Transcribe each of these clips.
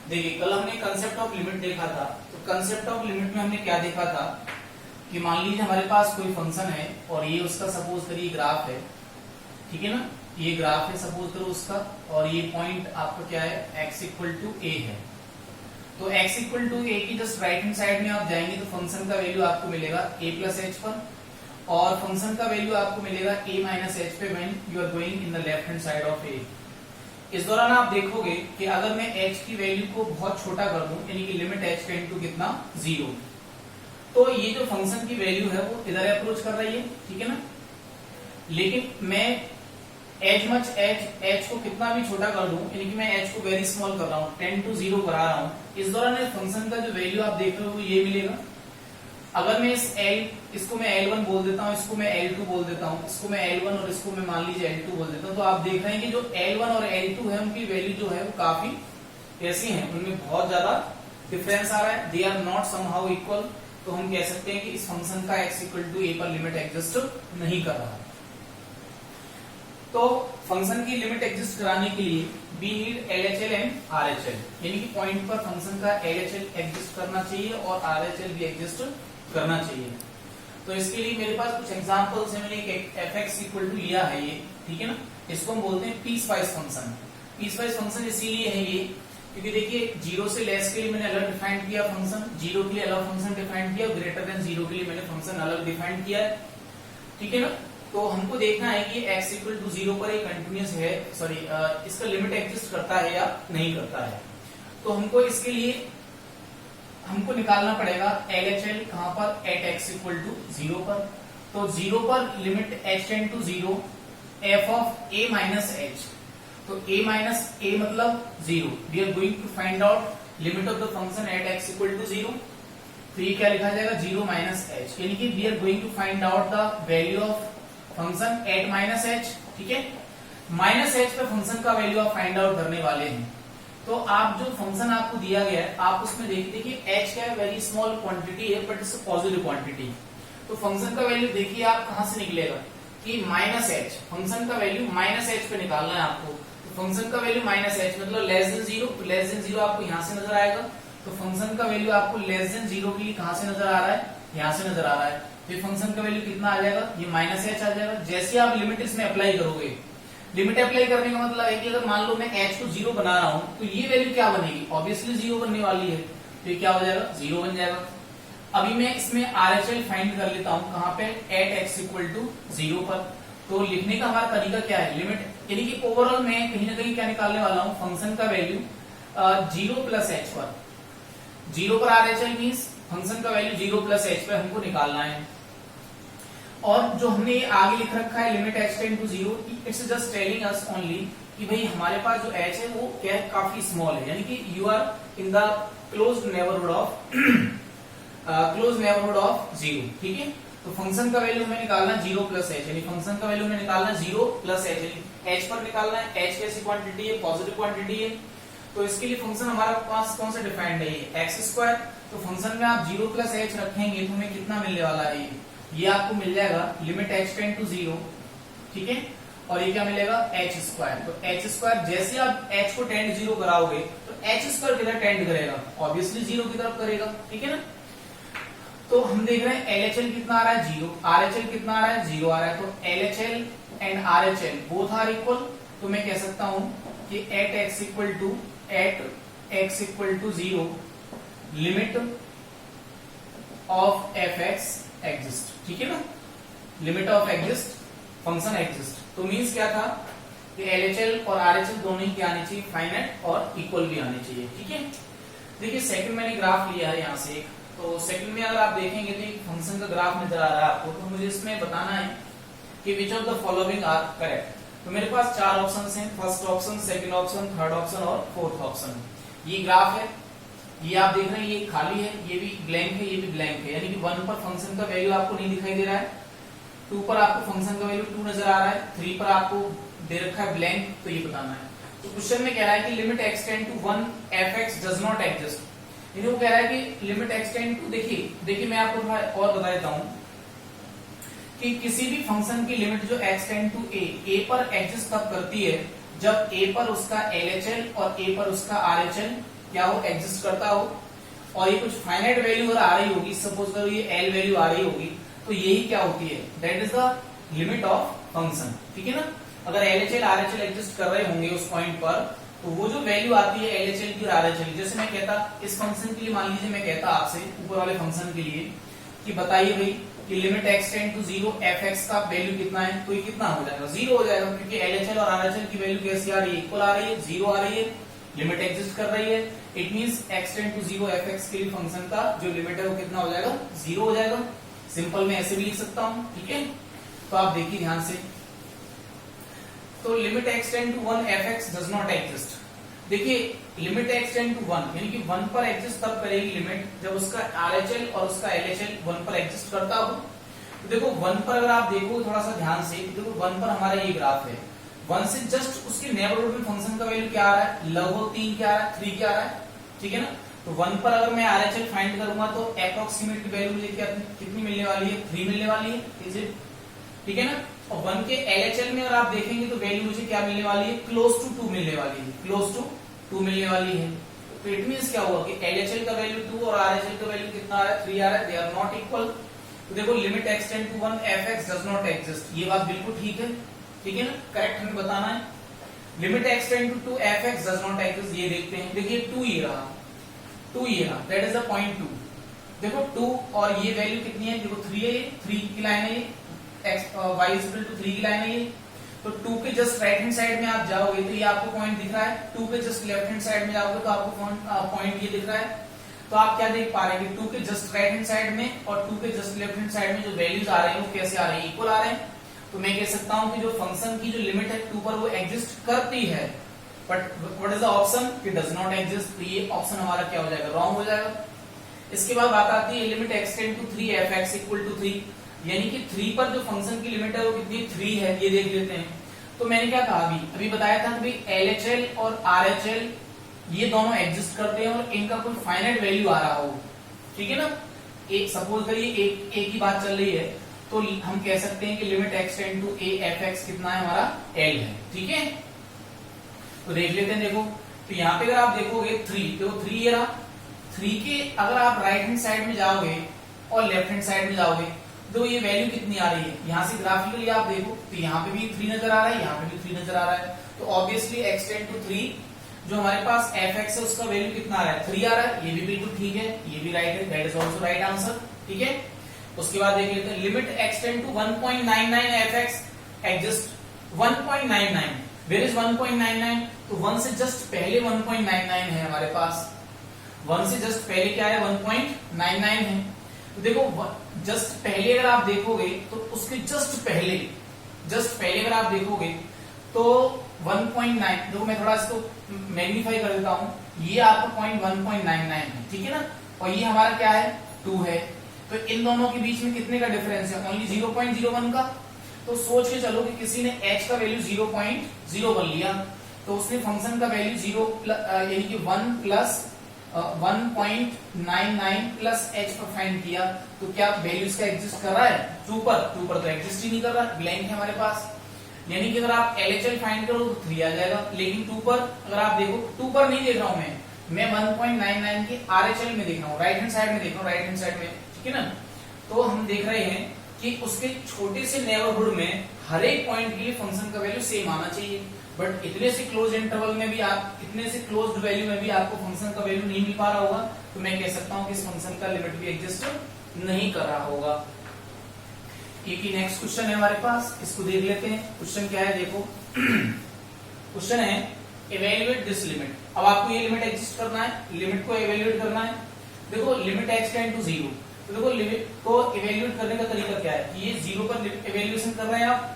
देखिए कल हमने कंसेप्ट ऑफ लिमिट देखा था, तो कंसेप्ट ऑफ लिमिट में हमने क्या देखा था कि मान लीजिए हमारे पास कोई फंक्शन है और ये उसका सपोज करिए ग्राफ है, ठीक है ना, ये ग्राफ है सपोज करो उसका, और ये पॉइंट आपका क्या है x इक्वल टू ए है। तो x इक्वल टू ए की जस्ट राइट हैंड साइड में आप जाएंगे तो फंक्शन का वैल्यू आपको मिलेगा a प्लस एच पर, और फंक्शन का वैल्यू आपको मिलेगा a माइनस एच पे when you are going in the left hand side of a। इस दौरान आप देखोगे कि अगर मैं h की वैल्यू को बहुत छोटा कर दूं, यानी कि लिमिट h टेंड टू कितना 0, तो ये जो फंक्शन की वैल्यू है वो इधर अप्रोच कर रही है, ठीक है ना। लेकिन मैं एज मच एच को कितना भी छोटा कर दूं, यानी कि मैं एच को वेरी स्मॉल कर रहा हूं, 10 to 0 करा रहा हूं, इस दौरान इस फंक्शन का जो वैल्यू आप देख रहे हो ये मिलेगा। अगर मैं इसको मैं L1 बोल देता हूं, इसको मैं L2 बोल देता हूं, इसको मैं L1 और इसको मैं मान लीजिए L2 बोल देता हूं, तो आप देख रहे हैं कि जो L1 और L2 है उनकी वैल्यू जो है वो काफी ऐसी है, उनमें बहुत ज्यादा डिफरेंस आ रहा है, they are not somehow equal. तो हम कह सकते हैं कि इस फंक्शन का x इक्वल टू ए पर लिमिट एग्जिस्ट नहीं कर रहा। तो फंक्शन की लिमिट एग्जिस्ट कराने के लिए we need LHL and RHL, यानी कि पॉइंट पर फंक्शन का LHL एग्जिस्ट करना चाहिए और RHL भी एग्जिस्ट करना चाहिए। तो इसके लिए मेरे पास कुछ एग्जांपल्स हैं, मैंने एक fx इक्वल टू लिया है ये, ठीक है ना, इसको हम बोलते हैं पीसवाइज फंक्शन। पीसवाइज फंक्शन इसीलिए है ये क्योंकि देखिए 0 से लेस के लिए मैंने अलग डिफाइन किया फंक्शन, 0 के लिए अलग फंक्शन डिफाइन किया, ग्रेटर देन 0 के लिए मैंने फंक्शन अलग डिफाइन किया है, ठीक है ना। तो हमको देखना है कि x इक्वल टू 0 पर एक कंटिन्यूस है, सॉरी इसका लिमिट एग्जिस्ट करता है या नहीं करता है। तो हमको इसके लिए हमको निकालना पड़ेगा LHL कहां पर, एट x इक्वल टू 0 पर। तो 0 पर limit h tend to 0 f of a minus h, तो a माइनस a मतलब 0, we are going to find out limit of the function at x equal to 0। तो ये क्या लिखा जाएगा 0 माइनस h, यानी कि we are going to find out the value of function at minus h, ठीक है। माइनस एच पे फंक्शन का वैल्यू आप फाइंड आउट करने वाले हैं। तो आप जो फंक्शन आपको दिया गया है आप उसमें देखते कि एच क्या है, वेरी स्मॉल क्वांटिटी है बट इट्स पॉजिटिव क्वांटिटी। तो फंक्शन का वैल्यू देखिए आप कहां से निकलेगा कि माइनस एच, फंक्शन का वैल्यू माइनस एच पे निकालना है आपको। तो फंक्शन का वैल्यू माइनस एच मतलब लेस देन 0, तो लेस देन 0 आपको यहां से नजर आएगा। तो फंक्शन का वैल्यू आपको लेस देन 0 के लिए कहां से नजर आ रहा है, यहां से नजर आ रहा है। तो फंक्शन का वैल्यू कितना आ जाएगा, ये माइनस एच आ जाएगा। जैसे आप लिमिट इसमें अप्लाई करोगे, लिमिट अप्लाई करने का मतलब है कि अगर मान लो मैं h को 0 बना रहा हूं तो ये वैल्यू क्या बनेगी, ऑब्वियसली 0 बनने वाली है, तो ये क्या हो जाएगा 0 बन जाएगा। अभी मैं इसमें RHL फाइंड कर लेता हूं कहां पे, एट x इक्वल टू 0 पर। तो लिखने का हमारा तरीका क्या है, लिमिट, यानी कि ओवरऑल मैं कहीं ना कहीं क्या निकालने वाला हूं, फंक्शन का वैल्यू 0 प्लस एच पर। 0 पर RHL मीन्स फंक्शन का वैल्यू 0 प्लस एच पर हमको निकालना है। और जो हमने आगे लिख रखा है limit h tend to 0, it's just telling us only कि भाई हमारे पास जो h है वो क्या है, काफी स्मॉल है, यानी कि you are in the close neighbourhood of 0, ठीक है। तो फंक्शन का वैल्यू हमें निकालना 0 प्लस एच, यानी फंक्शन का वैल्यू हमें निकालना 0 प्लस एच, यानी h पर निकालना है। h कैसी क्वांटिटी है, पॉजिटिव क्वांटिटी है। तो इसके लिए फंक्शन हमारे पास कौन सा डिफाइंड है, एक्स स्क्वायर। तो फंक्शन में आप 0 प्लस एच रखेंगे तो हमें कितना मिलने वाला है, ये आपको मिल जाएगा लिमिट h टेंड टू 0, ठीक है। और ये क्या मिलेगा h स्क्वायर। तो h स्क्वायर जैसे आप h को टेंड 0 कराओगे तो h स्क्वायर किधर टेंड करेगा, ऑब्वियसली 0 की तरफ करेगा, ठीक है ना। तो हम देख रहे हैं LHL कितना आ रहा है 0, RHL कितना आ रहा है 0 आ रहा है। तो LHL and RHL both are equal. तो मैं कह सकता हूं कि at x equal to 0 limit of fx exist, ठीक है ना, limit of exist function exist. तो मींस क्या था कि LHL और RHL दोनों ही क्या आने चाहिए, फाइनाइट और इक्वल भी आने चाहिए, ठीक है। देखिए सेकंड मैंने ग्राफ लिया है यहां से एक, तो सेकंड में अगर आप देखेंगे तो एक फंक्शन का ग्राफ नजर आ रहा है आपको। तो मुझे इसमें बताना है कि which of the following are correct. तो मेरे पास 4 ऑप्शन हैं, first option, second option, third option और फोर्थ ऑप्शन। ये ग्राफ है, ये आप देख रहे हैं ये खाली है, ये भी ब्लैंक है, ये भी ब्लैंक है, यानी कि 1 पर फंक्शन का वैल्यू आपको नहीं दिखाई दे रहा है, 2 पर आपको फंक्शन का वैल्यू 2 नजर आ रहा है, 3 पर आपको दे रखा है ब्लैंक, तो ये बताना है। तो क्वेश्चन में कह रहा है कि limit x tend to 1 fx does not exist, यानी वो कह रहा है कि लिमिट x टेंड टू, देखिए मैं आपको थोड़ा और बता देता हूं कि किसी भी फंक्शन की लिमिट जो x टेंड टू a पर एग्जिस्ट तब करती है जब ए पर उसका LHL और ए पर उसका RHL क्या हो, एग्जिस्ट करता हो, और ये कुछ फाइनाइट वैल्यू अगर आ रही होगी, सपोज करो ये L वैल्यू आ रही होगी, तो यही क्या होती है, that is the limit of function. ठीक है ना, अगर LHL RHL एग्जिस्ट कर रहे होंगे उस पॉइंट पर, तो वो जो वैल्यू आती है LHL की और RHL, जैसे मैं कहता इस फंक्शन के लिए, मान लीजिए मैं कहता आपसे ऊपर वाले फंक्शन के लिए कि बताइए भाई कि limit x tend to 0 fx का वैल्यू कितना है, तो ये कितना हो जाएगा, 0 हो जाएगा, क्योंकि LHL और RHL की वैल्यू कैसी आ रही है, इक्वल आ रही है, 0 आ रही है, लिमिट एग्जिस्ट कर रही है। It means x tend to 0 fx के लिए फंक्शन का जो लिमिट है वो कितना हो जाएगा, 0 हो जाएगा। सिंपल में ऐसे भी लिख सकता हूं। ठीक है, तो आप देखिए ध्यान से, तो limit x tend to 1 fx does not exist. देखिए लिमिट x टेंड टू 1 यानी कि 1 पर एग्जिस्ट तब करेगी लिमिट जब उसका RHL और उसका LHL 1 पर एग्जिस्ट करता हो। तो देखो 1 पर अगर आप देखो थोड़ा सा ध्यान से, देखो 1 पर हमारा ये ग्राफ है, 1 से जस्ट उसके नेबरहुड में फंक्शन का वैल्यू क्या आ रहा है, लगभग 3 क्या आ रहा है, 3 क्या आ रहा है। ठीक है ना, तो 1 पर अगर मैं RHL फाइंड करूंगा तो अप्रोक्सीमेट वैल्यू मुझे कितनी मिलने वाली है, 3 मिलने वाली है, इज इट। ठीक है ना, और 1 के LHL में अगर आप देखेंगे तो वैल्यू मुझे क्या मिलने वाली है, क्लोज टू 2 मिलने वाली है, क्लोज टू 2 मिलने वाली है। तो इट मींस क्या हुआ कि LHL का वैल्यू 2 और RHL का वैल्यू कितना आ रहा है, 3 आ रहा है, दे आर नॉट इक्वल। तो देखो limit x tend to 1 fx does not exist, ये बात बिल्कुल ठीक है। ठीक है ना, करेक्ट हमें बताना है। Limit x tend to 2 fx does not exist, ये देखते हैं, देखिए 2 ये रहा, 2 ये रहा, दैट इज द पॉइंट 2। देखो 2 और ये वैल्यू कितनी है, देखो 3 है, ये 3 की लाइन है, ये x y is equal to 3 की लाइन है ये। तो 2 के जस्ट राइट हैंड साइड में आप जाओगे तो ये आपको पॉइंट दिख रहा है, 2 के जस्ट लेफ्ट हैंड साइड में जाओगे तो आपको पॉइंट ये दिख रहा है। तो आप क्या देख पा रहे हैं कि 2 के जस्ट राइट हैंड साइड में और 2 के जस्ट लेफ्ट हैंड साइड में जो वैल्यूज आ रहे हैं वो कैसे आ रहे हैं, इक्वल आ रहे हैं। तो मैं कह सकता हूं कि जो फंक्शन की जो लिमिट है 2 पर वो एग्जिस्ट करती है, but what is the option, it does not exist. तो ये ऑप्शन हमारा क्या हो जाएगा, रॉन्ग हो जाएगा। इसके बाद बात आती है limit x tend to 3 fx equal to 3, यानी कि 3 पर जो फंक्शन की लिमिट है वो कितनी, 3 है, ये देख लेते हैं। तो मैंने क्या कहा अभी बताया था कि LHL और RHL ये दोनों एग्जिस्ट करते हैं और इनका कोई फाइनाइट वैल्यू आ रहा हो। ठीक है ना, एक सपोज करिए एक ही बात चल रही है, तो हम कह सकते हैं कि limit x tend to a fx कितना है, हमारा L है। ठीक है, तो देख लेते हैं। देखो तो यहाँ पे अगर आप देखोगे 3, देखो 3 ये रहा, 3 के अगर आप राइट हैंड साइड में जाओगे और लेफ्ट हैंड साइड में जाओगे तो ये वैल्यू कितनी आ रही है, यहाँ से ग्राफिकली आप देखो तो यहाँ पे भी 3 नजर आ रहा है, यहाँ पे भी 3 नजर आ रहा है। तो ऑब्वियसली x टेंड टू 3 जो हमारे पास fx है उसका वैल्यू कितना आ रहा है, 3 आ रहा है, ये भी बिल्कुल ठीक है, ये भी राइट है, that is also right answer. ठीक है, उसके बाद देख लेते हैं limit x tend to 1.99 fx exist 1.99, where is 1.99, तो 1 से जस्ट पहले 1.99 है हमारे पास, 1 से जस्ट पहले क्या है, 1.99 है। तो देखो जस्ट पहले अगर आप देखोगे तो उसके जस्ट पहले अगर आप देखोगे तो 1.9, देखो मैं थोड़ा इसको मैग्नीफाई कर देता हूं, ये आपका पॉइंट 1.99 है। ठीक है ना, और ये हमारा क्या है, 2 है। तो इन दोनों के बीच में कितने का डिफरेंस है, ओनली 0.01 का। तो सोच के चलो कि किसी ने h का वैल्यू 0.01 लिया, तो उसने फंक्शन का वैल्यू 0 यानी कि 1 प्लस 1.99 प्लस h पर फाइंड किया, तो क्या वैल्यू इसका एग्जिस्ट कर रहा है, 2 पर तो एग्जिस्ट ही नहीं कर रहा, ब्लैंक है हमारे पास। यानी कि अगर आप LHL फाइंड करो तो 3 आ जाएगा, लेकिन 2 पर अगर आप देखो, 2 पर नहीं देख रहा हूं मैं 1.99 के RHL में देख रहा हूँ, राइट हैंड साइड में देख रहा हूँ, राइट हैंड साइड में। ठीक है ना, तो हम देख रहे हैं कि उसके छोटे से नेबरहुड में हर एक पॉइंट के लिए फंक्शन का वैल्यू सेम आना चाहिए, बट इतने से क्लोज इंटरवल में भी इतने से क्लोज्ड वैल्यू में भी आपको फंक्शन का वैल्यू नहीं मिल पा रहा होगा, तो मैं कह सकता हूं कि इस फंक्शन का लिमिट भी एग्जिस्ट नहीं कर रहा होगा। एक ही नेक्स्ट क्वेश्चन है हमारे पास, इसको देख लेते हैं। क्वेश्चन क्या है, देखो क्वेश्चन है इवेल्युएट दिस लिमिट। अब आपको ये लिमिट एग्जिस्ट करना है, लिमिट को इवेल्युएट करना है। देखो लिमिट x टेंड टू 0, तो देखो लिमिट को इवेल्युएट करने का तरीका क्या है कि ये 0 पर इवेल्युएशन कर रहे हैं आप,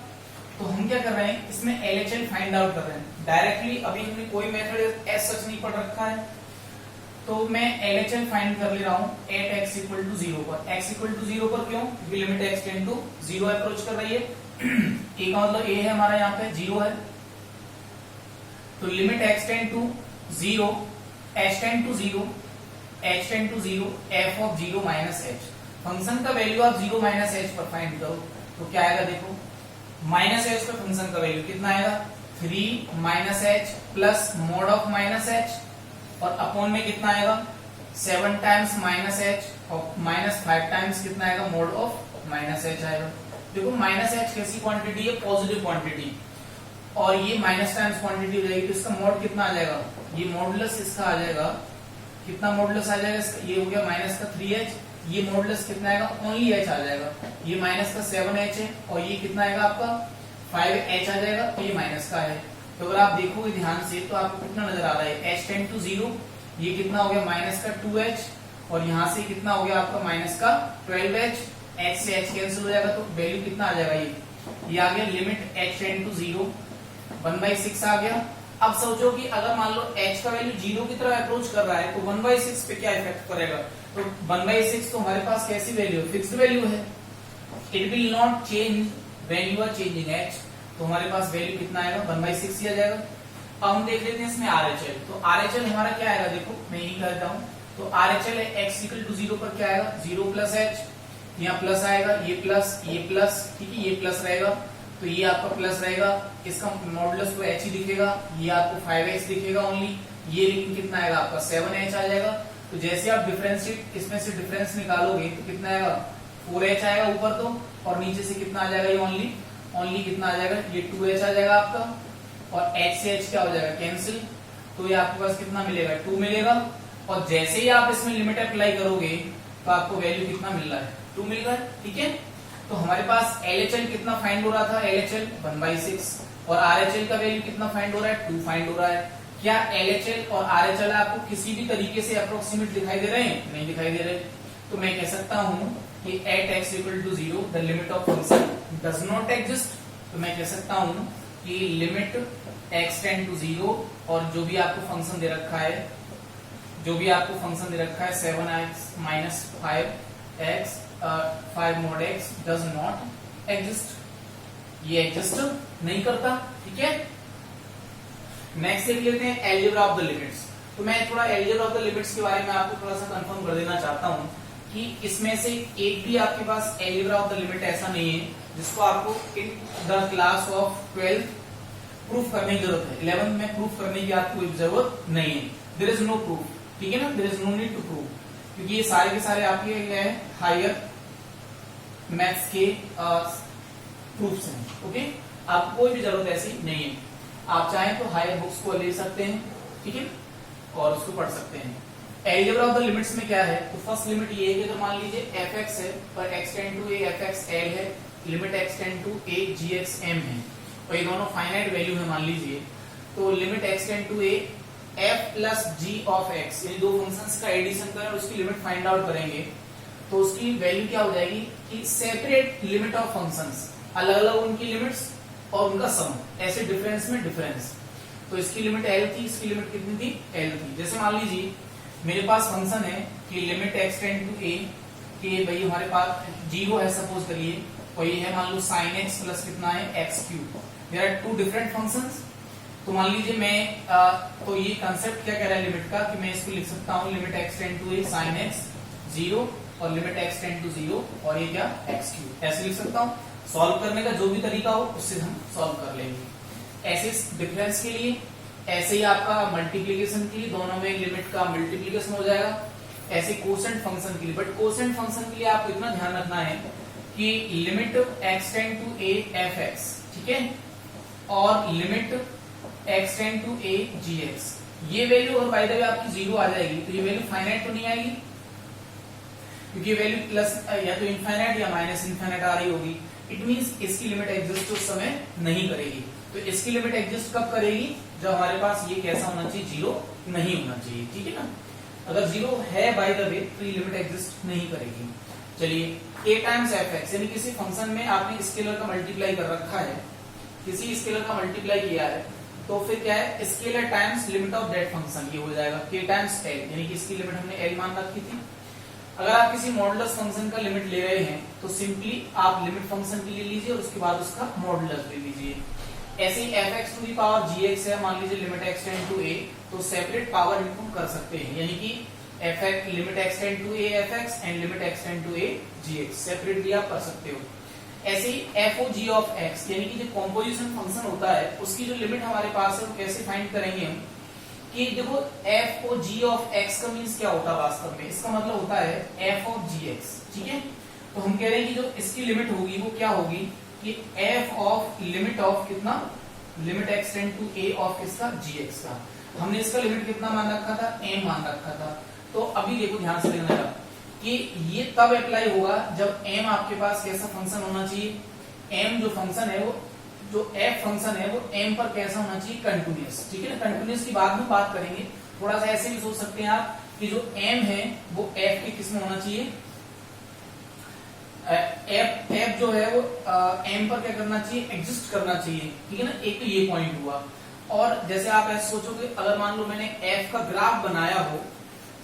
तो हम क्या कर रहे हैं, इसमें LHL फाइंड आउट कर रहे हैं डायरेक्टली। अभी हमने कोई मेथड एज सच नहीं पढ़ रखा है, तो मैं LHL फाइंड कर ले रहा हूं एट x इक्वल टू 0 पर। x इक्वल टू 0 पर क्यों, क्योंकि limit x tend to 0 approach कर रही है। a का मतलब a है हमारा, यहाँ पे 0 है, तो limit x tend to 0, h tend to 0, h tend to 0, f of 0 minus h। Function का वैल्यू आप 0 माइनस h पर फाइंड करो, तो क्या आएगा, देखो माइनस h पर फंक्शन का वैल्यू कितना आएगा, 3 minus H plus mode of minus H और अपॉन में कितना आएगा 7 टाइम्स माइनस एच और माइनस 5 टाइम्स कितना आएगा मोड ऑफ माइनस एच आएगा। देखो माइनस एच कैसी क्वांटिटी है, पॉजिटिव क्वांटिटी, और ये माइनस टाइम्स क्वांटिटी हो जाएगी तो इसका मोड कितना आ जाएगा, ये मॉडुलस इसका आ जाएगा, कितना मॉडुलस आ जाएगा इसका, ये हो गया माइनस का 3h, ये मॉडुलस कितना आएगा ओनली h आ जाएगा, ये माइनस का 7h है और ये कितना आएगा आपका 5h आ जाएगा, तो ये माइनस का है। तो अगर आप देखोगे ध्यान से तो आपको कितना नजर आ रहा है h टेंड टू 0, ये कितना हो गया माइनस का 2h और यहाँ से कितना हो गया आपका माइनस का 12h, h से h कैंसिल हो जाएगा तो वैल्यू कितना आ जाएगा, ये आ गया लिमिट h टेंड टू 0 1/6 आ गया। अब सोचो कि अगर मान लो h का वैल्यू 0 की तरफ अप्रोच कर रहा है तो 1/6 पे क्या इफेक्ट करेगा, तो 1/6 तो हमारे पास कैसी वैल्यू है, फिक्स्ड वैल्यू है, it will not change when you are changing h, तो हमारे पास वैल्यू कितना आएगा 1/6 ही आ जाएगा। अब हम देख लेते हैं इसमें RHL, तो RHL हमारा क्या आएगा, देखो मैं यही करता हूँ, तो RHL है x इक्वल टू 0 पर क्या आएगा 0 प्लस h, यहाँ प्लस आएगा, ये प्लस ठीक है, ये प्लस रहेगा तो ये आपका प्लस रहेगा, इसका मॉडुलस तो h ही दिखेगा, ये आपको 5h दिखेगा ओनली, ये लेकिन कितना आएगा आपका 7h आ जाएगा। तो जैसे आप डिफरेंशिएट इसमें से डिफरेंस निकालोगे तो कितना आएगा 4h आएगा ऊपर तो, और नीचे से कितना आ जाएगा, ये ओनली कितना आ जाएगा, ये 2h आ जाएगा आपका, और h से h क्या हो जाएगा कैंसिल, तो ये आपके पास कितना मिलेगा 2 मिलेगा, और जैसे ही आप इसमें लिमिट अप्लाई करोगे तो आपको वैल्यू कितना मिल रहा है 2 मिल रहा है, ठीक है। तो हमारे पास LHL कितना फाइंड हो रहा था, LHL 1/6, और RHL का वैल्यू कितना फाइंड हो रहा है 2 फाइंड हो रहा है। क्या LHL और RHL आपको किसी भी तरीके से अप्रोक्सीमेट दिखाई दे रहे हैं, नहीं दिखाई दे रहे, तो मैं कह सकता हूं कि at x equal to 0 the limit of function does not exist, तो मैं कह सकता हूं कि लिमिट x टेंड टू 0 और जो भी आपको फंक्शन दे रखा है, 7x minus 5x 5 mod x does not exist, ये एग्जिस्ट नहीं करता, ठीक है। नेक्स्ट देख लेते हैं एलजेब्रा ऑफ द लिमिट्स। तो मैं थोड़ा एलजेब्रा ऑफ द लिमिट्स के बारे में आपको थोड़ा सा कंफर्म कर देना चाहता हूं कि इसमें से एक भी आपके पास एलजेब्रा ऑफ द लिमिट ऐसा नहीं है जिसको आपको in the class of 12th proof करने की जरूरत है, 11th में प्रूफ करने की आपको जरूरत नहीं है, देयर इज नो प्रूफ, ठीक है ना, there is no need to prove, क्योंकि ये सारे के सारे आपके हायर मैथ्स के प्रूफ्स हैं, ओके। आपको कोई भी जरूरत ऐसी नहीं है, आप चाहें तो हायर बुक्स को ले सकते हैं, ठीक है, और उसको पढ़ सकते हैं। एलजेब्रा ऑफ द लिमिट्स में क्या है, तो फर्स्ट लिमिट ये है कि अगर मान लीजिए fx है पर x tend to a fx l है, limit x tend to a gx m है, और ये दोनों फाइनाइट वैल्यू है मान लीजिए, तो limit x tend to a f plus g of x, यानी दो फंक्शंस का एडिशन करें और उसकी लिमिट फाइंड आउट करेंगे तो उसकी वैल्यू क्या हो जाएगी कि सेपरेट लिमिट ऑफ फंक्शंस, अलग अलग उनकी लिमिट्स और उनका सम, ऐसे डिफरेंस में डिफरेंस। तो इसकी लिमिट l थी, इसकी लिमिट कितनी थी l थी। जैसे मान लीजिए मेरे पास फंक्शन है कि limit x tend to a के भाई हमारे पास 0 है सपोज करिए, और ये है मान लो sin x प्लस कितना है x cube, there are two different functions. तो मान लीजिए मैं तो ये कंसेप्ट क्या कह रहा है लिमिट का कि मैं इसको लिख सकता हूँ limit x tend to a sin x 0 और लिमिट x टेंड टू 0 और ये क्या x क्यूब, ऐसे लिख सकता हूँ। सॉल्व करने का जो भी तरीका हो उससे हम सॉल्व कर लेंगे। ऐसे डिफरेंस के लिए, ऐसे ही आपका मल्टीप्लीकेशन के लिए दोनों में लिमिट का मल्टीप्लीकेशन हो जाएगा, ऐसे कोसेंट फंक्शन के लिए। बट कोसेंट फंक्शन के लिए आपको इतना ध्यान रखना है कि limit x tend to a fx, ठीक है, और limit x tend to a gx, ये वैल्यू और बाय द वे आपकी 0 आ जाएगी तो ये वैल्यू फाइनाइट तो नहीं आएगी, क्योंकि वैल्यू प्लस या तो इनफाइनाइट या माइनस इनफाइनाइट आ रही होगी। इट मींस इसकी लिमिट एग्जिस्ट उस समय नहीं करेगी। तो इसकी लिमिट एग्जिस्ट कब करेगी, जब हमारे पास ये कैसा होना चाहिए 0 नहीं होना चाहिए, ठीक है ना। अगर 0 है बाय द वे तो ये लिमिट एग्जिस्ट नहीं करेगी। चलिए a टाइम्स fx, यानी किसी फंक्शन में आपने स्केलर का मल्टीप्लाई कर रखा है, किसी स्केलर का मल्टीप्लाई किया है, तो फिर क्या है scalar times limit of that function, ये हो जाएगा k टाइम्स l, यानी कि इसकी लिमिट हमने l मान रखी थी। अगर आप किसी मॉडुलस फंक्शन का लिमिट ले रहे हैं तो सिंपली आप लिमिट फंक्शन के लिए लीजिए और उसके बाद उसका मॉडुलस ले लीजिए। ऐसे ही fx to the power gx है, मान लीजिए limit x tend to a, तो सेपरेट पावर इनको कर सकते हैं, यानी कि limit x tend to a fx and limit x tend to a gx separately आप कर सकते हो। ऐसे ही F O ji of X यानी कि जो कॉम्पोजिशन फंक्शन होता है उसकी जो लिमिट हमारे पास है वो कैसे फाइंड करेंगे हम कि देखो f O ji of x का मीन्स क्या होता है वास्तव में, इसका मतलब होता है एफ ऑफ जी एक्स। ठीक है, तो हम कह रहे हैं कि जो इसकी लिमिट होगी वो क्या होगी कि एफ ऑफ लिमिट ऑफ कितना, limit x tend to a of किसका, जी एक्स का। हमने इसका लिमिट कितना मान रखा था, एम मान रखा था। तो अभी देखो ध्यान से देखना कि ये तब अप्लाई होगा जब एम आपके पास कैसा फंक्शन होना चाहिए, एम जो फंक्शन है वो, जो एफ फंक्शन है वो एम पर कैसा होना चाहिए, कंटिन्यूअस। ठीक है ना, कंटिन्यूअस की बाद में बात करेंगे। थोड़ा सा ऐसे भी सोच सकते हैं आप कि जो एम है वो एफ के किस में होना चाहिए, एफ जो है वो एम पर क्या करना चाहिए, एग्जिस्ट करना चाहिए। ठीक है ना, एक तो ये पॉइंट हुआ। और जैसे आप ऐसे सोचोगे, अगर मान लो मैंने एफ का ग्राफ बनाया हो,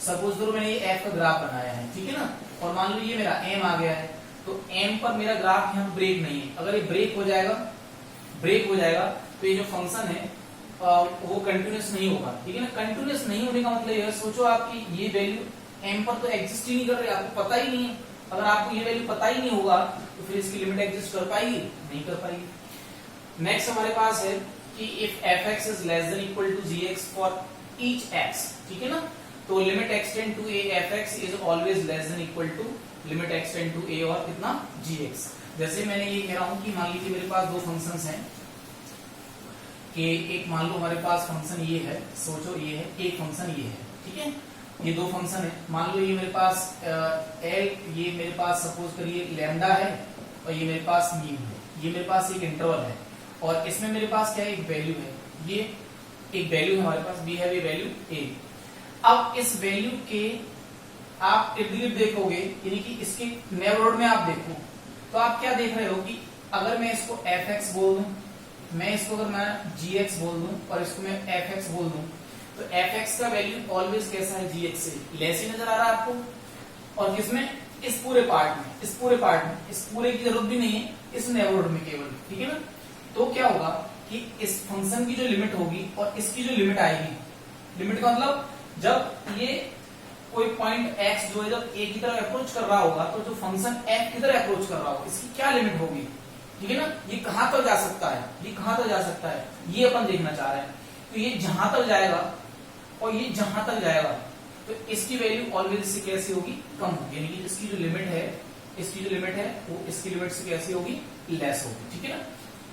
सपोज करो मैंने ये एफ का ग्राफ बनाया है, ठीक है ना, और मान लो ये मेरा एम आ गया है, तो एम पर मेरा ग्राफ यहाँ ब्रेक नहीं है। अगर ये ब्रेक हो जाएगा तो ये जो फंक्शन है वो कंटिन्यूअस नहीं होगा। ठीक है ना, कंटिन्यूअस नहीं होने का मतलब यह सोचो आपकी ये वैल्यू एम पर तो एग्जिस्ट ही नहीं कर रही, आपको पता ही नहीं है। अगर आपको ये वैल्यू पता ही नहीं होगा तो फिर इसकी लिमिट एग्जिस्ट कर पाएगी, नहीं कर पाएगी। नेक्स्ट हमारे पास है कि if F X is less than equal to G X for each X, ठीक है ना, तो limit x tend to A F X is always less than equal to limit x tend to A और कितना, जी x. जैसे मैंने ये कह रहा हूं कि मान लीजिए मेरे पास दो फंक्शंस हैं कि एक मान लो हमारे पास फंक्शन ये है, सोचो ये है, एक फंक्शन ये है, ठीक है, ये दो फंक्शन है। मान लो ये मेरे पास एल, ये मेरे पास सपोज करिए लैम्डा है और ये मेरे पास मीन है, ये मेरे पास एक इंटरवल है और इसमें मेरे पास क्या है, एक वैल्यू है, ये एक वैल्यू है हमारे पास, वी हैव ए वैल्यू ए। अब इस वैल्यू के आप इर्द गिर्द देखोगे, यानी कि इसके नेबरहुड में आप देखो तो आप क्या देख रहे हो कि अगर मैं इसको एफ एक्स बोल दूं, मैं इसको अगर मैं जी एक्स बोल दूं और इसको मैं एफ एक्स बोल दूं, तो एफ एक्स का वैल्यू ऑलवेज कैसा है, जी एक्स से लेस ही नजर आ रहा है आपको। और किसमें, इस पूरे पार्ट में, इस पूरे की जरूरत भी नहीं है, इस नेबरहुड में केवल। ठीक है ना, तो क्या होगा कि इस फंक्शन की जो लिमिट होगी और इसकी जो लिमिट आएगी, लिमिट का मतलब जब ये कोई पॉइंट x जो है जब a की तरफ अप्रोच कर रहा होगा तो जो फंक्शन f की तरफ अप्रोच कर रहा होगा इसकी क्या लिमिट होगी। ठीक है ना, ये कहां तक जा सकता है, ये कहां तक जा सकता है, ये अपन देखना चाह रहे हैं। तो ये जहां तक जाएगा और ये जहां तक जाएगा तो इसकी वैल्यू ऑलवेज इससे कैसी होगी, कम होगी, यानी कि इसकी जो लिमिट है, इसकी जो लिमिट है वो इसकी लिमिट से कैसी होगी, लेस होगी। ठीक है ना,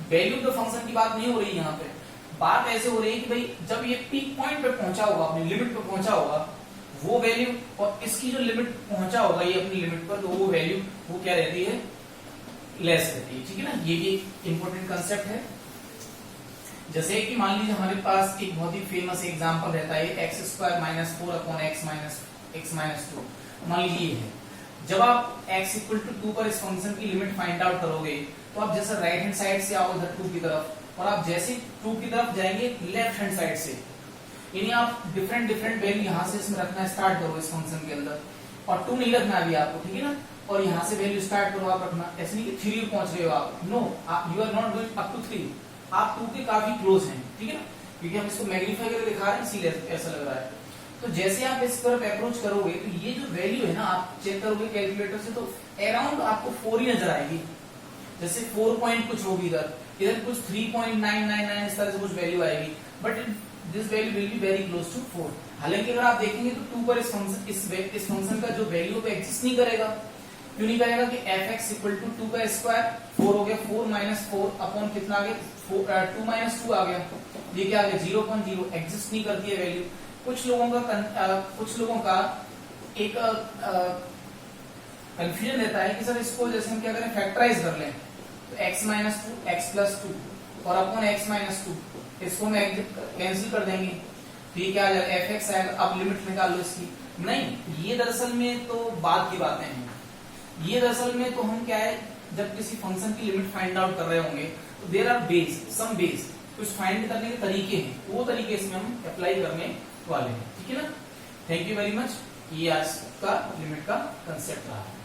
वैल्यू ऑफ द फंक्शन की बात नहीं हो रही यहाँ पे, बात ऐसे हो रही है कि भाई जब ये पीक पॉइंट पे पहुंचा होगा, अपनी लिमिट पे पहुंचा होगा, वो वैल्यू और इसकी जो लिमिट पहुंचा होगा ये अपनी लिमिट पर, तो वो वैल्यू वो क्या रहती है, लेस रहती है। ठीक है ना, ये भी एक इंपॉर्टेंट कंसेप्ट है। जैसे कि मान लीजिए हमारे पास एक बहुत ही फेमस एग्जांपल रहता है x square minus 4 upon x minus 2। मान लीजिए ये है, जब आप x इक्वल टू 2 पर इस फंक्शन की लिमिट फाइंड आउट करोगे तो आप जैसे राइट हैंड साइड से आओ इधर 2 की तरफ, और आप जैसे 2 की तरफ जाएंगे लेफ्ट हैंड साइड से, यानी आप डिफरेंट वैल्यू यहाँ से इसमें रखना स्टार्ट करो इस फंक्शन के अंदर, और 2 नहीं रखना अभी आपको। ठीक है ना, और यहाँ से वैल्यू स्टार्ट करो आप रखना, ऐसे नहीं कि 3 पहुंच रहे हो आप, no, you are not going up to 3, आप 2 के काफी क्लोज हैं। ठीक है ना, क्योंकि हम इसको मैग्नीफाई करके दिखा रहे हैं इसीलिए ऐसा लग रहा है। तो जैसे आप इस तरफ अप्रोच करोगे तो ये जो वैल्यू है ना, आप चेक करोगे कैलकुलेटर से तो अराउंड आपको 4 ही नजर आएगी, जैसे 4 पॉइंट कुछ होगी, इधर कुछ 3.999 इस तरह से कुछ वैल्यू आएगी, but this value will be very close to 4। हालांकि अगर आप देखेंगे तो 2 पर इस फंक्शन का जो वैल्यू पे एग्जिस्ट नहीं करेगा, क्यों नहीं करेगा कि एफ एक्स इक्वल टू 2 का स्क्वायर 4 हो गया, 4 माइनस 4 अपॉन कितना आ गया, 2 माइनस 2 आ गया, ये क्या आ गया 0.0, एग्जिस्ट नहीं करती है वैल्यू। कुछ लोगों का एक कंफ्यूजन रहता है कि सर इसको जैसे हम क्या करें, फैक्टराइज कर लें, तो x माइनस 2 x प्लस 2 और अपॉन x माइनस 2, इसको हम कैंसिल कर देंगे तो ये क्या आ जाएगा, एफ एक्स आएगा। अब लिमिट निकाल लो इसकी, नहीं, ये दरअसल में तो बाद की बातें हैं, ये दरअसल में तो हम क्या है, जब किसी फंक्शन की लिमिट फाइंड आउट कर रहे होंगे तो देयर आर सम बेस, कुछ फाइंड करने के तरीके हैं, वो तरीके इसमें हम अप्लाई करने वाले हैं। ठीक है ना, थैंक यू वेरी मच, ये आज का लिमिट का कंसेप्ट रहा है।